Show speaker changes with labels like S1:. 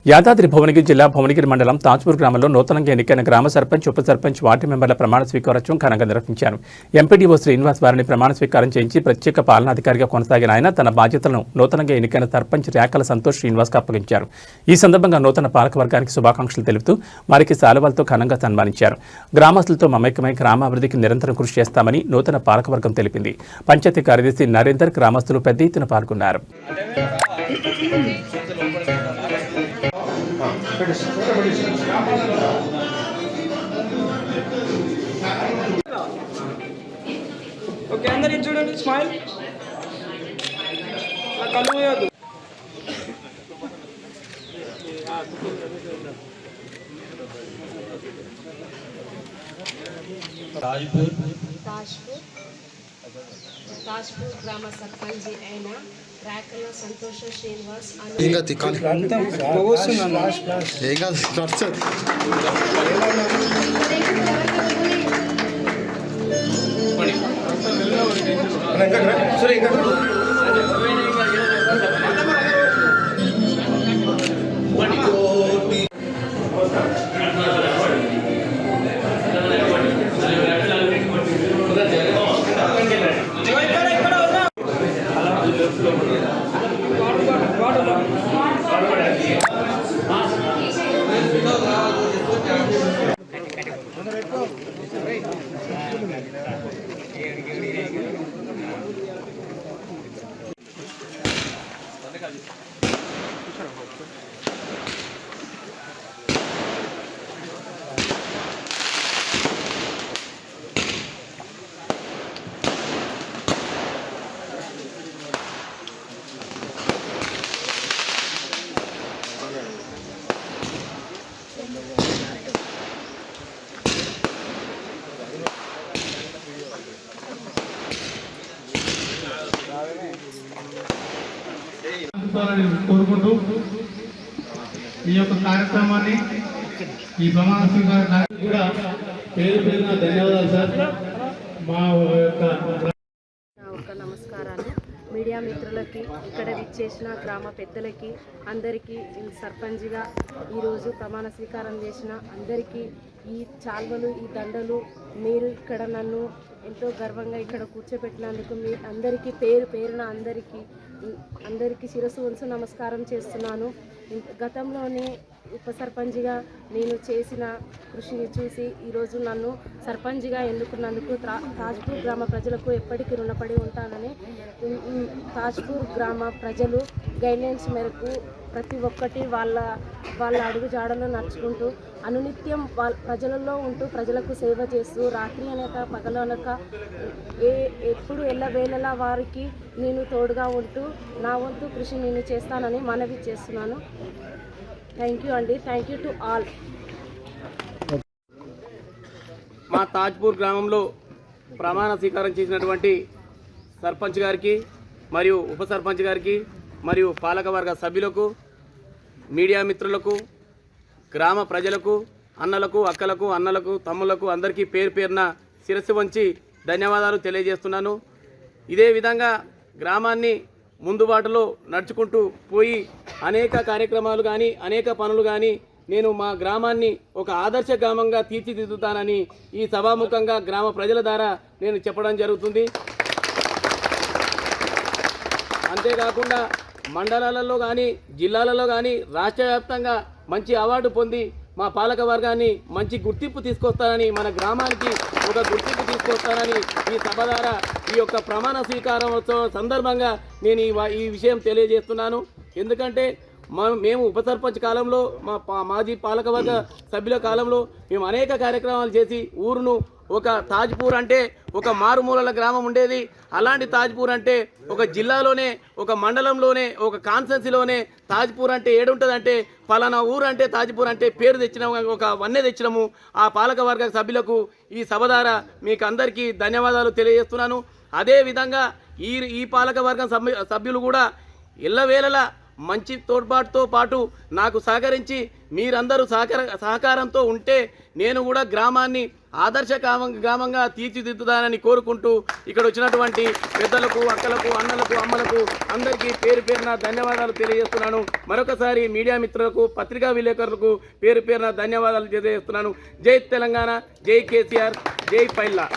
S1: యాదాద్రి భువనగిరి జిల్లా భువనగిరి మండలం తాజ్పూర్ గ్రామంలో నూతనంగా ఎన్నికైన గ్రామ సర్పంచ్ ఉప సర్పంచ్ వార్డు మెంబర్ల ప్రమాణ స్వీకారోత్సవం ఘనంగా నిర్వహించారు. ఎంపీడీఓ శ్రీనివాస్ వారిని ప్రమాణ స్వీకారం చేయించి ప్రత్యేక పాలనాధికారిగా కొనసాగిన ఆయన తన బాధ్యతలను నూతనంగా ఎన్నికైన సర్పంచ్ ర్యాకల సంతోష్ శ్రీనివాస్కు అప్పగించారు. ఈ సందర్భంగా నూతన పాలకవర్గానికి శుభాకాంక్షలు తెలుపుతూ వారికి శాలువాలతో ఘనంగా సన్మానించారు. గ్రామస్తులతో మమేకమై గ్రామాభివృద్ధికి నిరంతరం కృషి చేస్తామని నూతన పాలకవర్గం తెలిపింది. పంచాయతీ కార్యదర్శి నరేందర్, గ్రామస్తులు పెద్ద ఎత్తున పాల్గొన్నారు.
S2: ఓకే, అందరు ఇది చూడండి, స్మైల్. కళ్ళు మూయొద్దు.
S3: తాజ్పూర్ గ్రామ సర్పంచ్ అయిన ర్యాకల సంతోష శ్రీనివాస్
S4: కోరుకుంటూ ఈ యొక్క కార్యక్రమాన్ని ఈ ప్రమాణ స్వీకారం కూడా పేరు పేరున ధన్యవాదాలు సార్. మా యొక్క
S3: నమస్కారాలు మీడియా మిత్రులకి, ఇక్కడ విచ్చేసిన గ్రామ పెద్దలకి, అందరికీ సర్పంచ్గా ఈరోజు ప్రమాణ స్వీకారం చేసిన అందరికీ ఈ చాల్వలు, ఈ దండలు, మీరు ఇక్కడ నన్ను ఎంతో గర్వంగా ఇక్కడ కూర్చోబెట్టినందుకు మీ అందరికీ పేరు పేరున అందరికీ శిరస్సు వంచు నమస్కారం చేస్తున్నాను. గతంలోనే ఉప సర్పంచ్గా నేను చేసిన కృషిని చూసి ఈరోజు నన్ను సర్పంచ్గా ఎన్నుకున్నందుకు తాజ్పూర్ గ్రామ ప్రజలకు ఎప్పటికీ రుణపడి ఉంటానని, తాజ్పూర్ గ్రామ ప్రజలు గైడ్లైన్స్ మేరకు ప్రతి ఒక్కటి వాళ్ళ అడుగు జాడలో నడుచుకుంటూ అనునిత్యం ప్రజలలో ఉంటూ ప్రజలకు సేవ చేస్తూ రాత్రి అనక పగలు అనక ఎప్పుడు ఎల్లవేళలా వారికి నేను తోడుగా ఉంటూ నా వంతు కృషి నేను చేస్తానని మనవి చేస్తున్నాను. థ్యాంక్ యూ అండి. Thank you to all.
S2: మా తాజ్పూర్ గ్రామంలో ప్రమాణ స్వీకారం చేసినటువంటి సర్పంచ్ గారికి మరియు ఉప సర్పంచ్ గారికి మరియు పాలకవర్గ సభ్యులకు, మీడియా మిత్రులకు, గ్రామ ప్రజలకు, అన్నలకు, అక్కలకు, అన్నలకు, తమ్ములకు అందరికీ పేరు పేరున శిరస్సు వంచి ధన్యవాదాలు తెలియజేస్తున్నాను. ఇదే విధంగా గ్రామాన్ని ముందుబాటులో నడుచుకుంటూ పోయి అనేక కార్యక్రమాలు కానీ అనేక పనులు కానీ నేను మా గ్రామాన్ని ఒక ఆదర్శ గ్రామంగా తీర్చిదిద్దుతానని ఈ సభాముఖంగా గ్రామ ప్రజల ద్వారా నేను చెప్పడం జరుగుతుంది. అంతేకాకుండా మండలాలలో కానీ జిల్లాలలో కానీ రాష్ట్ర వ్యాప్తంగా మంచి అవార్డు పొంది మా పాలక వర్గాన్ని మంచి గుర్తింపు తీసుకొస్తానని, మన గ్రామానికి ఒక గుర్తింపు తీసుకొస్తానని ఈ సభ ద్వారా ఈ యొక్క ప్రమాణ స్వీకారోత్సవం సందర్భంగా నేను ఈ విషయం తెలియజేస్తున్నాను. ఎందుకంటే మేము ఉప సర్పంచ్ కాలంలో, మా మాజీ పాలకవర్గ సభ్యుల కాలంలో మేము అనేక కార్యక్రమాలు చేసి ఊరును ఒక తాజ్పూర్ అంటే ఒక మారుమూలల గ్రామం ఉండేది. అలాంటి తాజ్పూర్ అంటే ఒక జిల్లాలోనే, ఒక మండలంలోనే, ఒక కాన్స్టెన్సీలోనే తాజ్పూర్ అంటే ఏడుంటుందంటే పలానా ఊరు అంటే తాజ్పూర్ అంటే పేరు తెచ్చినాము, ఒక వన్నె తెచ్చినాము. ఆ పాలకవర్గ సభ్యులకు ఈ సభ ద్వారా మీకు అందరికీ ధన్యవాదాలు తెలియజేస్తున్నాను. అదేవిధంగా ఈ పాలకవర్గం సభ్యులు కూడా ఎల్లవేళలా మంచి తోడ్పాటుతో పాటు నాకు సహకరించి మీరందరూ సహకారంతో ఉంటే నేను కూడా గ్రామాన్ని ఆదర్శ గ్రామంగా తీర్చిదిద్దుతానని కోరుకుంటూ ఇక్కడ వచ్చినటువంటి పెద్దలకు, అక్కలకు, అన్నలకు, అమ్మలకు అందరికీ పేరు పేరున ధన్యవాదాలు తెలియజేస్తున్నాను. మరొకసారి మీడియా మిత్రులకు, పత్రికా విలేకరులకు పేరు పేరున ధన్యవాదాలు తెలియజేస్తున్నాను. జై తెలంగాణ, జై కేసీఆర్, జై పైల్లా.